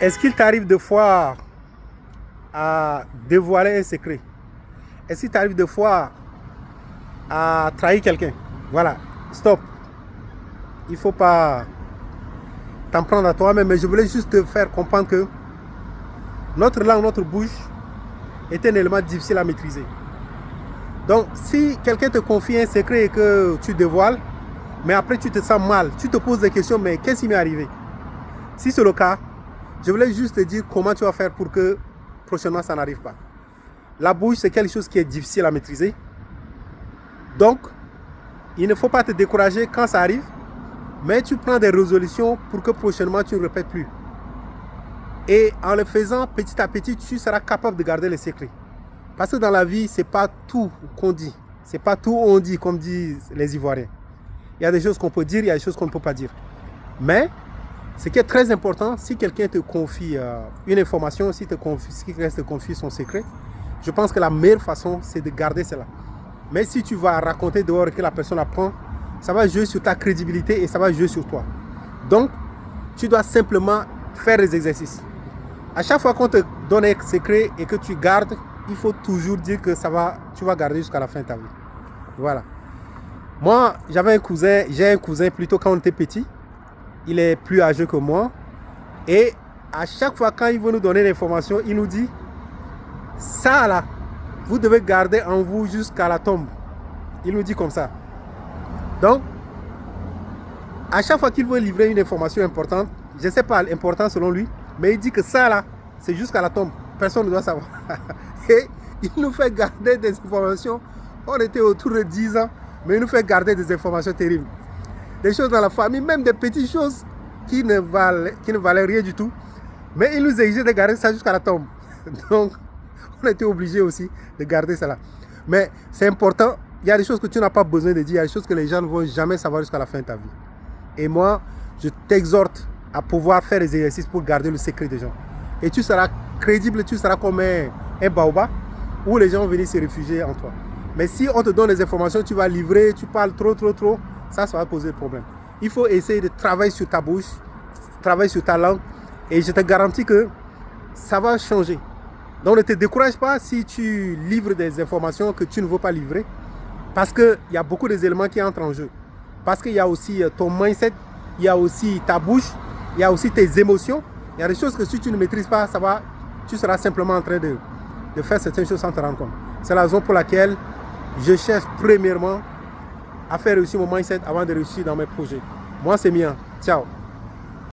Est-ce qu'il t'arrive de fois à dévoiler un secret? Est-ce qu'il t'arrive de fois à trahir quelqu'un? Voilà, stop. Il ne faut pas t'en prendre à toi-même, mais je voulais juste te faire comprendre que notre langue, notre bouche est un élément difficile à maîtriser. Donc, si quelqu'un te confie un secret et que tu dévoiles, mais après tu te sens mal, tu te poses des questions, mais qu'est-ce qui m'est arrivé? Si c'est le cas, je voulais juste te dire comment tu vas faire pour que prochainement ça n'arrive pas. La bouche, c'est quelque chose qui est difficile à maîtriser. Donc, il ne faut pas te décourager quand ça arrive, mais tu prends des résolutions pour que prochainement tu ne répètes plus. Et en le faisant petit à petit, tu seras capable de garder les secrets. Parce que dans la vie, ce n'est pas tout qu'on dit. Ce n'est pas tout on dit, comme disent les Ivoiriens. Il y a des choses qu'on peut dire, il y a des choses qu'on ne peut pas dire. Mais, ce qui est très important, si quelqu'un te confie une information, si quelqu'un te confie son secret, je pense que la meilleure façon, c'est de garder cela. Mais si tu vas raconter dehors et que la personne apprend, ça va jouer sur ta crédibilité et ça va jouer sur toi. Donc, tu dois simplement faire des exercices. À chaque fois qu'on te donne un secret et que tu gardes, il faut toujours dire que tu vas garder jusqu'à la fin de ta vie. Voilà. Moi, j'ai un cousin plutôt quand on était petit. Il est plus âgé que moi. Et à chaque fois quand il veut nous donner l'information, il nous dit, ça là, vous devez garder en vous jusqu'à la tombe. Il nous dit comme ça. Donc, à chaque fois qu'il veut livrer une information importante, je ne sais pas l'important selon lui, mais il dit que ça là, c'est jusqu'à la tombe. Personne ne doit savoir. Et il nous fait garder des informations. On était autour de 10 ans, mais il nous fait garder des informations terribles. Des choses dans la famille, même des petites choses qui ne valaient rien du tout. Mais il nous exigeait de garder ça jusqu'à la tombe. Donc, on était obligé aussi de garder cela. Mais c'est important. Il y a des choses que tu n'as pas besoin de dire. Il y a des choses que les gens ne vont jamais savoir jusqu'à la fin de ta vie. Et moi, je t'exhorte à pouvoir faire des exercices pour garder le secret des gens. Et tu seras crédible, tu seras comme un baobab où les gens vont venir se réfugier en toi. Mais si on te donne des informations, tu vas livrer, tu parles trop, ça va poser des problèmes. Il faut essayer de travailler sur ta bouche, travailler sur ta langue, et je te garantis que ça va changer. Donc ne te décourage pas si tu livres des informations que tu ne veux pas livrer, parce qu'il y a beaucoup d'éléments qui entrent en jeu. Parce qu'il y a aussi ton mindset, il y a aussi ta bouche, il y a aussi tes émotions. Il y a des choses que si tu ne maîtrises pas, tu seras simplement en train de faire certaines choses sans te rendre compte. C'est la raison pour laquelle je cherche premièrement à faire réussir mon mindset avant de réussir dans mes projets. Moi, c'est Mia. Ciao.